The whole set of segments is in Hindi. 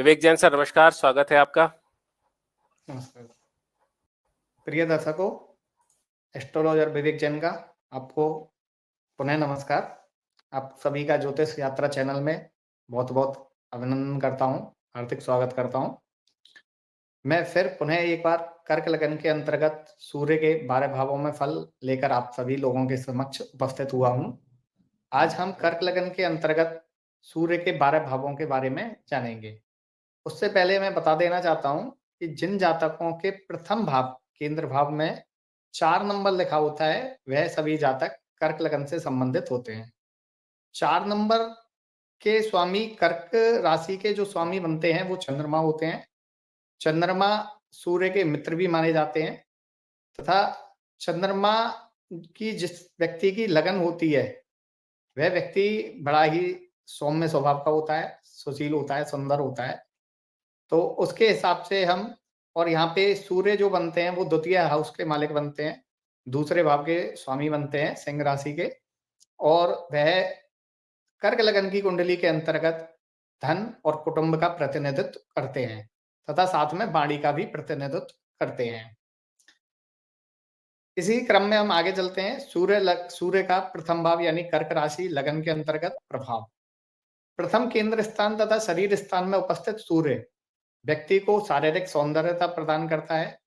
विवेक जैन सर नमस्कार, स्वागत है आपका। नमस्कार। प्रिय दर्शकों, एस्ट्रोलॉजर विवेक जैन का आपको पुनः नमस्कार। आप सभी का ज्योतिष यात्रा चैनल में बहुत-बहुत अभिनंदन करता हूँ, हार्दिक स्वागत करता हूँ। मैं फिर पुनः एक बार कर्क लगन के अंतर्गत सूर्य के 12 भावों में फल लेकर आप सभी लोगों के समक्ष उपस्थित हुआ हूँ। आज हम कर्क लगन के अंतर्गत सूर्य के 12 भावों के बारे में जानेंगे। उससे पहले मैं बता देना चाहता हूँ कि जिन जातकों के प्रथम भाव केंद्र भाव में 4 नंबर लिखा होता है, वह सभी जातक कर्क लगन से संबंधित होते हैं। 4 नंबर के स्वामी कर्क राशि के जो स्वामी बनते हैं, वो चंद्रमा होते हैं। चंद्रमा सूर्य के मित्र भी माने जाते हैं तथा चंद्रमा की जिस व्यक्ति की लगन होती है, वह व्यक्ति बड़ा ही सौम्य स्वभाव का होता है, सुशील होता है, सुंदर होता है। तो उसके हिसाब से हम और यहाँ पे सूर्य जो बनते हैं वो द्वितीय हाउस के मालिक बनते हैं, दूसरे भाव के स्वामी बनते हैं सिंह राशि के और वह कर्क लगन की कुंडली के अंतर्गत धन और कुटुंब का प्रतिनिधित्व करते हैं तथा साथ में वाणी का भी प्रतिनिधित्व करते हैं। इसी क्रम में हम आगे चलते हैं। सूर्य का प्रथम भाव यानी कर्क राशि लगन के अंतर्गत प्रभाव। प्रथम केंद्र स्थान तथा शरीर स्थान में उपस्थित सूर्य व्यक्ति को शारीरिक सौंदर्यता प्रदान करता है,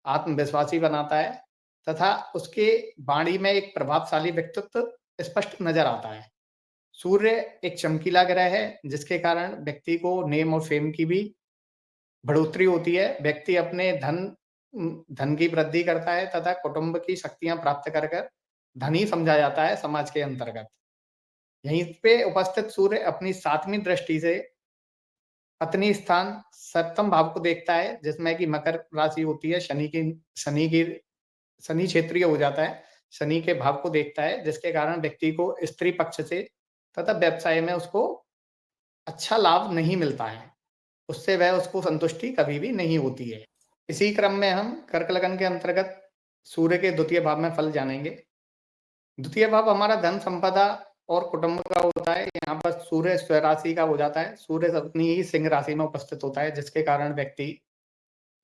आत्मविश्वासी बनाता है तथा उसके वाणी में एक प्रभावशाली व्यक्तित्व स्पष्ट नजर आता है। सूर्य एक चमकीला ग्रह है जिसके कारण व्यक्ति को नेम और फेम की भी बढ़ोतरी होती है। व्यक्ति अपने धन की वृद्धि करता है तथा कुटुंब की शक्तियां प्राप्त कर धनी समझा जाता है समाज के अंतर्गत। यहीं पे उपस्थित सूर्य अपनी 7वीं दृष्टि से पत्नी स्थान 7म भाव को देखता है जिसमें कि मकर राशि होती है। शनि क्षेत्रीय हो जाता है। शनि के भाव को देखता है जिसके कारण व्यक्ति को स्त्री पक्ष से तथा व्यवसाय में उसको अच्छा लाभ नहीं मिलता है। उससे वह उसको संतुष्टि कभी भी नहीं होती है। इसी क्रम में हम कर्क लगन के अंतर्गत सूर्य के द्वितीय भाव में फल जानेंगे। द्वितीय भाव हमारा धन संपदा और कुटुंब का होता है। यहाँ पर सूर्य स्वराशि का हो जाता है। सूर्य अपनी ही सिंह राशि में उपस्थित होता है जिसके कारण व्यक्ति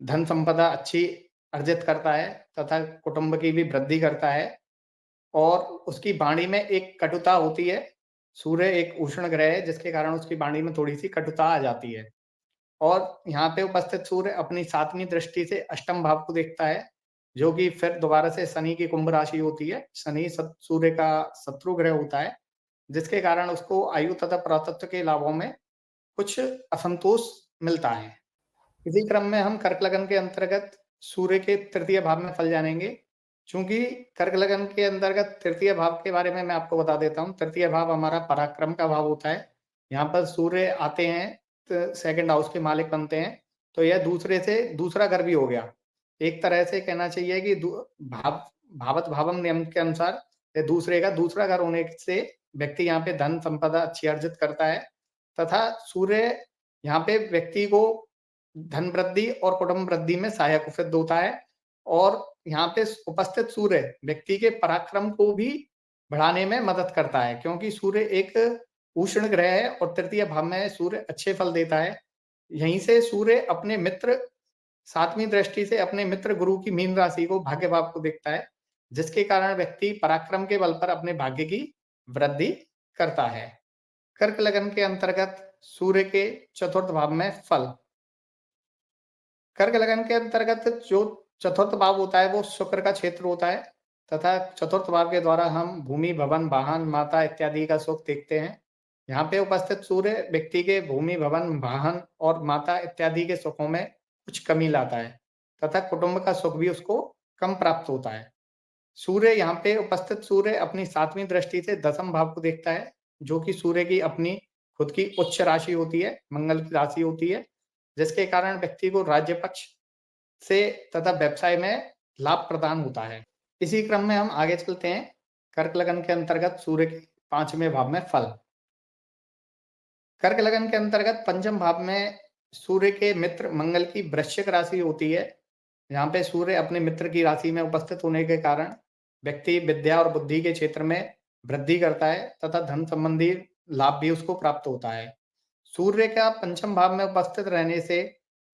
धन संपदा अच्छी अर्जित करता है तथा कुटुंब की भी वृद्धि करता है और उसकी वाणी में एक कटुता होती है। सूर्य एक उष्ण ग्रह है जिसके कारण उसकी वाणी में थोड़ी सी कटुता आ जाती है और यहाँ पे उपस्थित सूर्य अपनी 7वीं दृष्टि से अष्टम भाव को देखता है जो कि फिर दोबारा से शनि की कुंभ राशि होती है। शनि सूर्य का शत्रु ग्रह होता है जिसके कारण उसको आयु तथा पुरातत्व के लाभों में कुछ असंतोष मिलता है। इसी क्रम में हम कर्क लगन के अंतर्गत सूर्य के तृतीय भाव में फल जानेंगे। चूंकि कर्क लगन के अंतर्गत तृतीय भाव के बारे में मैं आपको बता देता हूँ। तृतीय भाव हमारा पराक्रम का भाव होता है। यहाँ पर सूर्य आते हैं तो सेकंड हाउस के मालिक बनते हैं, तो यह दूसरे से दूसरा घर भी हो गया। एक तरह से कहना चाहिए कि भावत भावम नियम के अनुसार ये दूसरे का दूसरा घर होने से व्यक्ति यहाँ पे धन संपदा अच्छी अर्जित करता है तथा सूर्य यहाँ पे व्यक्ति को धन वृद्धि और कुटुंब वृद्धि में सहायक सिद्ध होता है और यहाँ पे उपस्थित सूर्य व्यक्ति के पराक्रम को भी बढ़ाने में मदद करता है क्योंकि सूर्य एक उष्ण ग्रह है और तृतीय भाव में सूर्य अच्छे फल देता है। यहीं से सूर्य अपने मित्र 7वीं दृष्टि से अपने मित्र गुरु की मीन राशि को भाग्य भाव को देखता है जिसके कारण व्यक्ति पराक्रम के बल पर अपने भाग्य की वृद्धि करता है। कर्क लगन के अंतर्गत सूर्य के चतुर्थ भाव में फल। कर्क लगन के अंतर्गत जो चतुर्थ भाव होता है वो शुक्र का क्षेत्र होता है तथा चतुर्थ भाव के द्वारा हम भूमि भवन वाहन माता इत्यादि का सुख देखते हैं। यहाँ पे उपस्थित सूर्य व्यक्ति के भूमि भवन वाहन और माता इत्यादि के सुखों में कुछ कमी लाता है तथा कुटुंब का सुख भी उसको कम प्राप्त होता है। सूर्य यहाँ पे उपस्थित सूर्य अपनी 7वीं दृष्टि से 10म भाव को देखता है जो कि सूर्य की अपनी खुद की उच्च राशि होती है, मंगल की राशि होती है जिसके कारण व्यक्ति को राज्य पक्ष से तथा व्यवसाय में लाभ प्रदान होता है। इसी क्रम में हम आगे चलते हैं। कर्क लगन के अंतर्गत सूर्य के 5वें भाव में फल। कर्क लगन के अंतर्गत 5म भाव में सूर्य के मित्र मंगल की वृश्चिक राशि होती है। यहाँ पे सूर्य अपने मित्र की राशि में उपस्थित होने के कारण व्यक्ति विद्या और बुद्धि के क्षेत्र में वृद्धि करता है तथा धन संबंधी लाभ भी उसको प्राप्त होता है। सूर्य का पंचम भाव में उपस्थित रहने से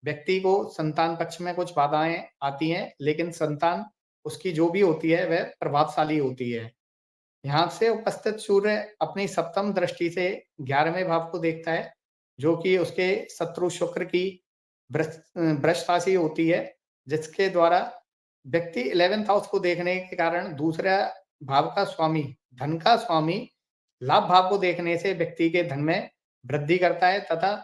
व्यक्ति को संतान पक्ष में कुछ बाधाएं आती हैं, लेकिन संतान उसकी जो भी होती है वह प्रभावशाली होती है। यहाँ से उपस्थित सूर्य अपनी सप्तम दृष्टि से 11वें भाव को देखता है, जो कि उसके शत्रु शुक्र की वृष राशि होती है, जिसके द्वारा व्यक्ति 11th हाउस को देखने के कारण दूसरा भाव का स्वामी, धन का स्वामी लाभ भाव को देखने से व्यक्ति के धन में वृद्धि करता है तथा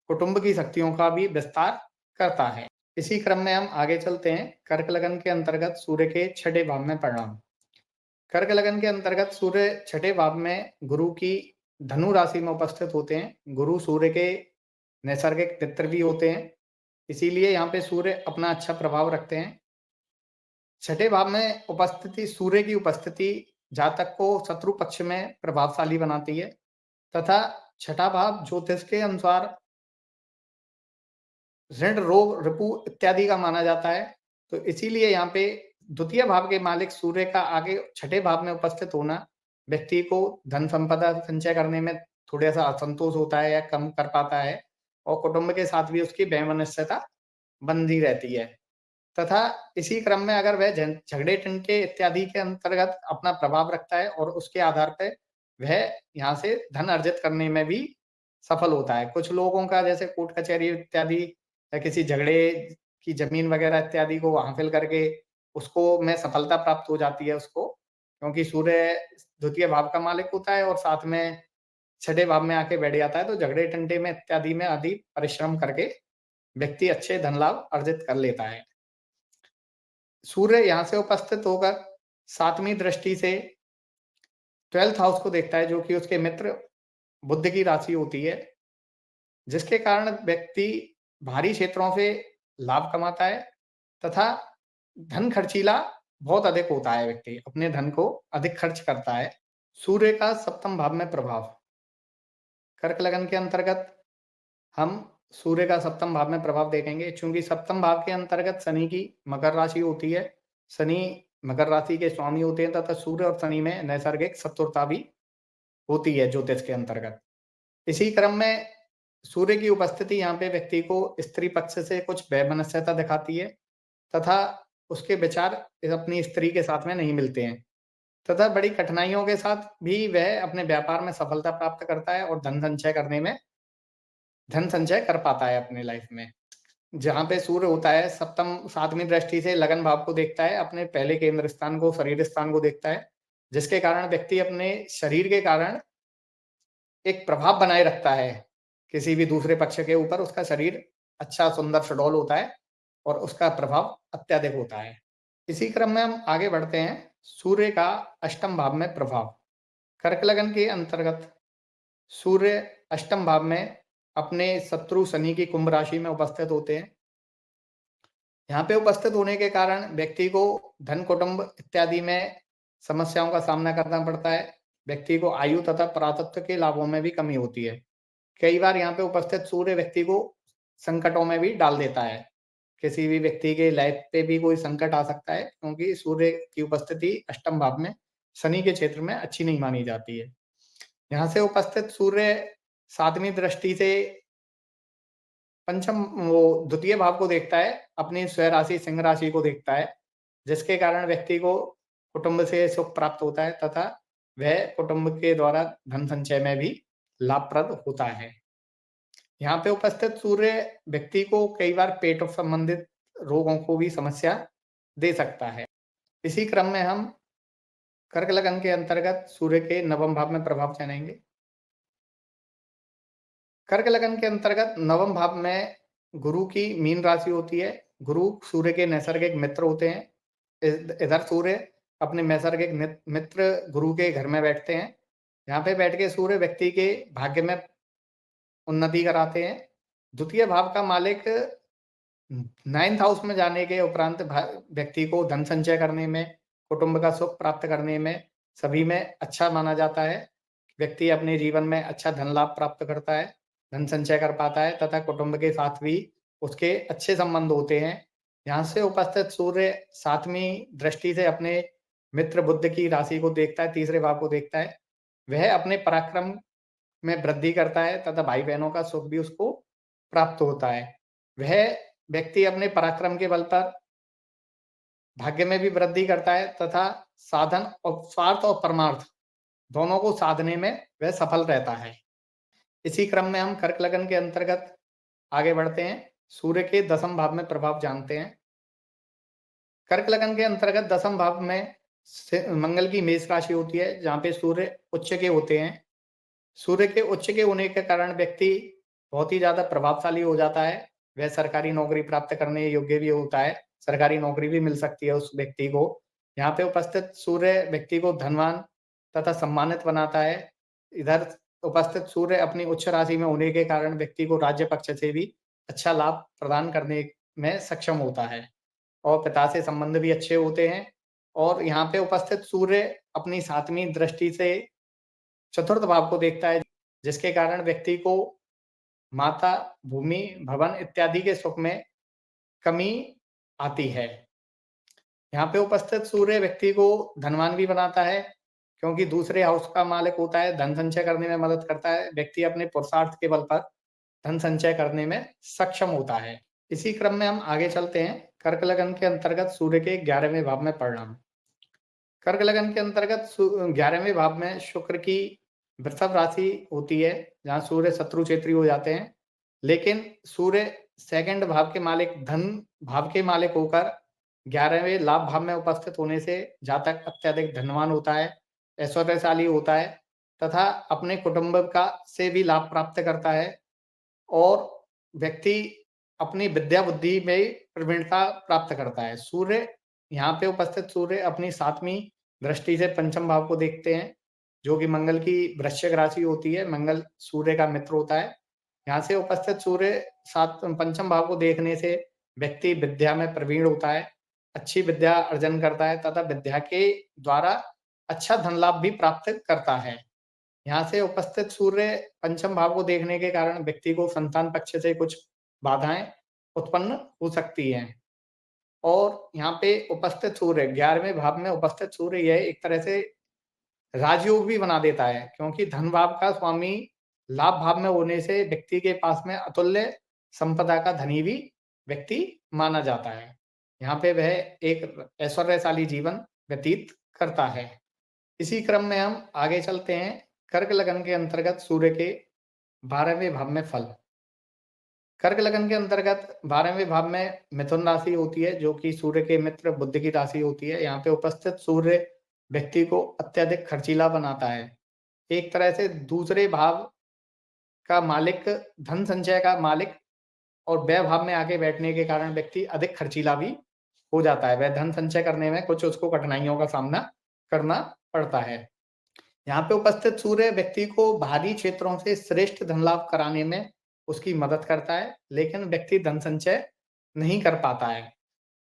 कुटुंब की शक्तियों का भी विस्तार करता है। इसी क्रम में हम आगे चलते हैं। कर्क लगन के अंतर्गत सूर्य के छठे भाव में परिणाम। कर्क लगन के अंतर्गत सूर्य छठे भाव में गुरु की धनु राशि में उपस्थित होते हैं। गुरु सूर्य के नैसर्गिक मित्र भी होते हैं, इसीलिए यहाँ पे सूर्य अपना अच्छा प्रभाव रखते हैं। छठे भाव में उपस्थिति, सूर्य की उपस्थिति जातक को शत्रु पक्ष में प्रभावशाली बनाती है तथा छठा भाव ज्योतिष के अनुसार ऋण, रोग, रिपु इत्यादि का माना जाता है। तो इसीलिए यहाँ पे द्वितीय भाव के मालिक सूर्य का आगे छठे भाव में उपस्थित होना व्यक्ति को धन संपदा संचय करने में थोड़ा सा असंतोष होता है या कम कर पाता है, और कुटुंब के साथ भी उसकी वैमनस्यता बनी रहती है। तथा इसी क्रम में अगर वह झगड़े टंटे इत्यादि के अंतर्गत अपना प्रभाव रखता है और उसके आधार पे वह यहाँ से धन अर्जित करने में भी सफल होता है। कुछ लोगों का जैसे कोर्ट कचहरी इत्यादि या किसी झगड़े की जमीन वगैरह इत्यादि को हासिल करके उसको में सफलता प्राप्त हो जाती है उसको, क्योंकि सूर्य द्वितीय भाव का मालिक होता है और साथ में छठे भाव में आके बैठ जाता है, तो झगड़े टंटे में इत्यादि में अधिक परिश्रम करके व्यक्ति अच्छे धन लाभ अर्जित कर लेता है। सूर्य यहाँ से उपस्थित होकर 7वीं दृष्टि से 12th हाउस को देखता है, जो कि उसके मित्र बुध की राशि होती है, जिसके कारण व्यक्ति भारी क्षेत्रों से लाभ कमाता है तथा धन खर्चीला बहुत अधिक होता है। व्यक्ति अपने धन को अधिक खर्च करता है। सूर्य का सप्तम भाव में प्रभाव। कर्क लगन के अंतर्गत हम सूर्य का सप्तम भाव में प्रभाव देखेंगे। चूंकि सप्तम भाव के अंतर्गत शनि की मकर राशि होती है, शनि मकर राशि के स्वामी होते हैं तथा सूर्य और शनि में नैसर्गिक शत्रुता भी होती है ज्योतिष के अंतर्गत। इसी क्रम में सूर्य की उपस्थिति यहाँ पे व्यक्ति को स्त्री पक्ष से कुछ वैमनस्यता दिखाती है तथा उसके विचार अपनी स्त्री के साथ में नहीं मिलते हैं तथा बड़ी कठिनाइयों के साथ भी वह अपने व्यापार में सफलता प्राप्त करता है और धन संचय कर पाता है अपने लाइफ में। जहाँ पे सूर्य होता है सप्तम 7वीं दृष्टि से लगन भाव को देखता है, अपने पहले केंद्र स्थान को, शरीर स्थान को देखता है, जिसके कारण व्यक्ति अपने शरीर के कारण एक प्रभाव बनाए रखता है किसी भी दूसरे पक्ष के ऊपर। उसका शरीर अच्छा सुंदर सुडौल होता है और उसका प्रभाव अत्यधिक होता है। इसी क्रम में हम आगे बढ़ते हैं। सूर्य का अष्टम भाव में प्रभाव। कर्क लगन के अंतर्गत सूर्य अष्टम भाव में अपने शत्रु शनि की कुंभ राशि में उपस्थित होते हैं। यहाँ पे उपस्थित होने के कारण व्यक्ति को धन, कुटुंब इत्यादि में समस्याओं का सामना करना पड़ता है। व्यक्ति को आयु तथा परातत्व के लाभों में भी कमी होती है। कई बार यहाँ पे उपस्थित सूर्य व्यक्ति को संकटों में भी डाल देता है। किसी भी व्यक्ति के लाइफ पे भी कोई संकट आ सकता है, क्योंकि सूर्य की उपस्थिति अष्टम भाव में शनि के क्षेत्र में अच्छी नहीं मानी जाती है। यहाँ से उपस्थित सूर्य 7वीं दृष्टि से पंचम वो द्वितीय भाव को देखता है, अपनी स्वयं राशि सिंह राशि को देखता है, जिसके कारण व्यक्ति को कुटुंब से सुख प्राप्त होता है तथा वह कुटुंब के द्वारा धन संचय में भी लाभप्रद होता है। यहाँ पे उपस्थित सूर्य व्यक्ति को कई बार पेट संबंधित रोगों को भी समस्या दे सकता है। इसी क्रम में हम कर्क लगन के अंतर्गत सूर्य के नवम भाव में प्रभाव जानेंगे। कर्क लगन के अंतर्गत नवम भाव में गुरु की मीन राशि होती है। गुरु सूर्य के नैसर्गिक मित्र होते हैं। इधर सूर्य अपने नैसर्गिक मित्र गुरु के घर में बैठते हैं। यहाँ पे बैठ के सूर्य व्यक्ति के भाग्य में उन्नति कराते हैं। द्वितीय भाव का मालिक 9th हाउस में जाने के उपरांत व्यक्ति को धन संचय करने में, कुटुंब का सुख प्राप्त करने में, सभी में अच्छा माना जाता है। व्यक्ति अपने जीवन में अच्छा धन लाभ प्राप्त करता है, धन संचय कर पाता है तथा कुटुंब के साथ भी उसके अच्छे संबंध होते हैं। यहाँ से उपस्थित सूर्य 7वीं दृष्टि से अपने मित्र बुध की राशि को देखता है, तीसरे भाव को देखता है। वह अपने पराक्रम में वृद्धि करता है तथा भाई-बहनों का सुख भी उसको प्राप्त होता है। वह व्यक्ति अपने पराक्रम के बल पर भाग्य में भी वृद्धि करता है तथा साधन और स्वार्थ और परमार्थ दोनों को साधने में वह सफल रहता है। इसी क्रम में हम कर्क लगन के अंतर्गत आगे बढ़ते हैं। सूर्य के दसम भाव में प्रभाव जानते हैं। कर्क लगन के अंतर्गत दसम भाव में मंगल की मेष राशि होती है, जहाँ पे सूर्य उच्च के होते हैं। सूर्य के उच्च के होने के कारण व्यक्ति बहुत ही ज़्यादा प्रभावशाली हो जाता है। वह सरकारी नौकरी प्राप्त करने योग्य भी होता है। सरकारी नौकरी भी मिल सकती है उस व्यक्ति को। यहाँ पे उपस्थित सूर्य व्यक्ति को धनवान तथा सम्मानित बनाता है। इधर उपस्थित सूर्य अपनी उच्च राशि में होने के कारण व्यक्ति को राज्य पक्ष से भी अच्छा लाभ प्रदान करने में सक्षम होता है और पिता से संबंध भी अच्छे होते हैं। और यहाँ पे उपस्थित सूर्य अपनी 7वीं दृष्टि से चतुर्थ भाव को देखता है, जिसके कारण व्यक्ति को माता, भूमि, भवन इत्यादि के सुख में कमी आती है। यहाँ पे उपस्थित सूर्य व्यक्ति को धनवान भी बनाता है, क्योंकि दूसरे हाउस का मालिक होता है, धन संचय करने में मदद करता है। व्यक्ति अपने पुरुषार्थ के बल पर धन संचय करने में सक्षम होता है। इसी क्रम में हम आगे चलते हैं। कर्क लगन के अंतर्गत सूर्य के 11वें भाव में परिणाम। कर्क लगन के अंतर्गत 11वें भाव में शुक्र की वृषभ राशि होती है, जहाँ सूर्य शत्रु क्षेत्री हो जाते हैं। लेकिन सूर्य सेकंड भाव के मालिक, धन भाव के मालिक होकर 11वें लाभ भाव में उपस्थित होने से जातक अत्यधिक धनवान होता है, ऐश्वर्यशाली होता है तथा अपने कुटुंब का से भी लाभ प्राप्त करता है और व्यक्ति अपनी विद्या बुद्धि में प्रवीणता प्राप्त करता है। सूर्य यहाँ पे उपस्थित सूर्य अपनी 7वीं दृष्टि से पंचम भाव को देखते हैं, जो कि मंगल की वृश्चिक राशि होती है। मंगल सूर्य का मित्र होता है। यहाँ से उपस्थित सूर्य पंचम भाव को देखने से व्यक्ति विद्या में प्रवीण होता है, अच्छी विद्या अर्जन करता है तथा विद्या के द्वारा अच्छा धन लाभ भी प्राप्त करता है। यहाँ से उपस्थित सूर्य पंचम भाव को देखने के कारण व्यक्ति को संतान पक्ष से कुछ बाधाएं उत्पन्न हो सकती हैं। और यहाँ पे उपस्थित सूर्य 11वें भाव में उपस्थित सूर्य यह एक तरह से राजयोग भी बना देता है, क्योंकि धन भाव का स्वामी लाभ भाव में होने से व्यक्ति के पास में अतुल्य संपदा का धनी भी व्यक्ति माना जाता है। यहाँ पे वह एक ऐश्वर्यशाली जीवन व्यतीत करता है। इसी क्रम में हम आगे चलते हैं। कर्क लगन के अंतर्गत सूर्य के 12वें भाव में फल। कर्क लगन के अंतर्गत 12वें भाव में मिथुन राशि होती है, जो कि सूर्य के मित्र बुध की राशि होती है। यहाँ पे उपस्थित सूर्य व्यक्ति को अत्यधिक खर्चीला बनाता है। एक तरह से दूसरे भाव का मालिक, धन संचय का मालिक और व्यय भाव में आके बैठने के कारण व्यक्ति अधिक खर्चीला भी हो जाता है। वह धन संचय करने में कुछ उसको कठिनाइयों का सामना करना पड़ता है। यहाँ पे उपस्थित सूर्य व्यक्ति को बाहरी क्षेत्रों से श्रेष्ठ धन लाभ कराने में उसकी मदद करता है, लेकिन व्यक्ति धन संचय नहीं कर पाता है।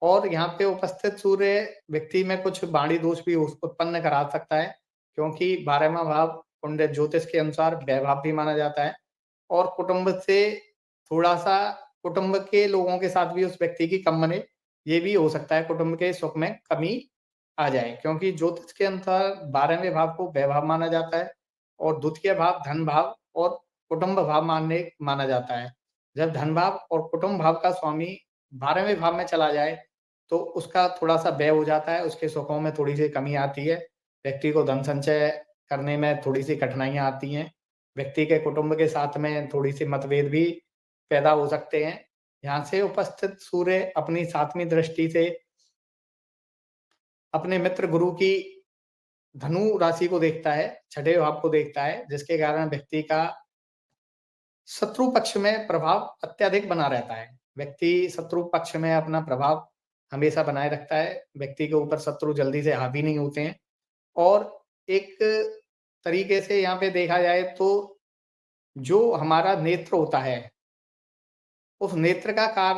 और यहाँ पे उपस्थित सूर्य व्यक्ति में कुछ वाणी दोष भी उत्पन्न करा सकता है, क्योंकि 12वां भाव कुंडली ज्योतिष के अनुसार व्यय भाव भी माना जाता है और कुटुंब से थोड़ा-सा कुटुंब के लोगों के साथ भी उस व्यक्ति की कम बने, ये भी हो सकता है कुटुंब के सुख में कमी आ जाए, क्योंकि ज्योतिष के अनुसार 12वें भाव को व्यय भाव माना जाता है और द्वितीय भाव धन भाव और कुटुंब भाव माना जाता है। जब धन भाव और कुटुंब भाव का स्वामी 12वें भाव में चला जाए, तो उसका थोड़ा-सा व्यय हो जाता है, उसके सुखों में थोड़ी-सी कमी आती है, व्यक्ति को धन संचय करने में थोड़ी-सी कठिनाइयाँ आती हैं, व्यक्ति के कुटुंब के साथ में थोड़ी-सी मतभेद भी पैदा हो सकते हैं। यहाँ से उपस्थित सूर्य अपनी 7वीं दृष्टि से अपने मित्र गुरु की धनु राशि को देखता है, 6ठे भाव को देखता है, जिसके कारण व्यक्ति का शत्रु पक्ष में प्रभाव अत्यधिक बना रहता है। व्यक्ति शत्रु पक्ष में अपना प्रभाव हमेशा बनाए रखता है, व्यक्ति के ऊपर शत्रु जल्दी से हावी नहीं होते हैं और एक तरीके से यहाँ पे देखा जाए तो जो हमारा नेत्र होता है, उस नेत्र का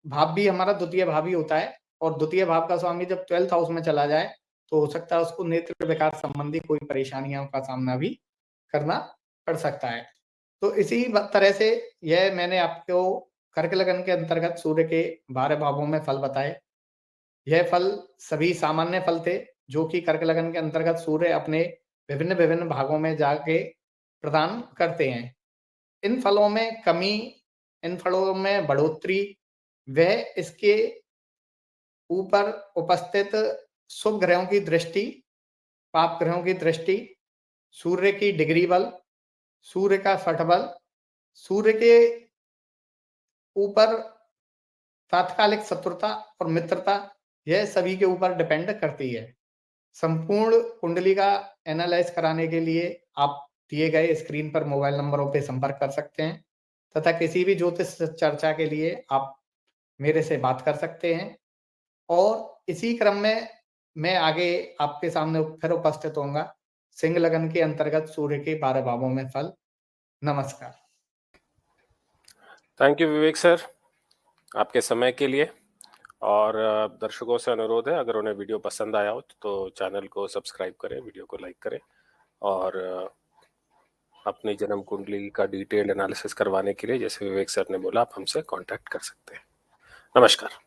भाव भी हमारा द्वितीय भाव ही होता है और द्वितीय भाव का स्वामी जब 12th हाउस में चला जाए, तो हो सकता है उसको नेत्र विकार संबंधी कोई परेशानियों का सामना भी करना पड़ सकता है। तो इसी तरह से यह मैंने आपको कर्क लगन के अंतर्गत सूर्य के 12 भावों में फल बताए। यह फल सभी सामान्य फल थे, जो कि कर्क लगन के अंतर्गत सूर्य अपने विभिन्न-विभिन्न भागों में जाके प्रदान करते हैं। इन फलों में कमी, इन फलों में बढ़ोतरी वह इसके ऊपर उपस्थित शुभ ग्रहों की दृष्टि, पाप ग्रहों की दृष्टि, सूर्य की डिग्री बल, सूर्य का छठ बल, सूर्य के ऊपर तात्कालिक शत्रुता और मित्रता, यह सभी के ऊपर डिपेंड करती है। संपूर्ण कुंडली का एनालाइज कराने के लिए आप दिए गए स्क्रीन पर मोबाइल नंबरों पे संपर्क कर सकते हैं तथा किसी भी ज्योतिष चर्चा के लिए आप मेरे से बात कर सकते हैं। और इसी क्रम में मैं आगे आपके सामने फिर उपस्थित होऊंगा सिंह लगन के अंतर्गत सूर्य के 12 भावों में फल। नमस्कार। थैंक यू विवेक सर, आपके समय के लिए। और दर्शकों से अनुरोध है, अगर उन्हें वीडियो पसंद आया हो तो चैनल को सब्सक्राइब करें, वीडियो को लाइक करें, और अपनी जन्म कुंडली का डिटेल्ड एनालिसिस करवाने के लिए, जैसे विवेक सर ने बोला, आप हमसे कांटेक्ट कर सकते हैं। नमस्कार।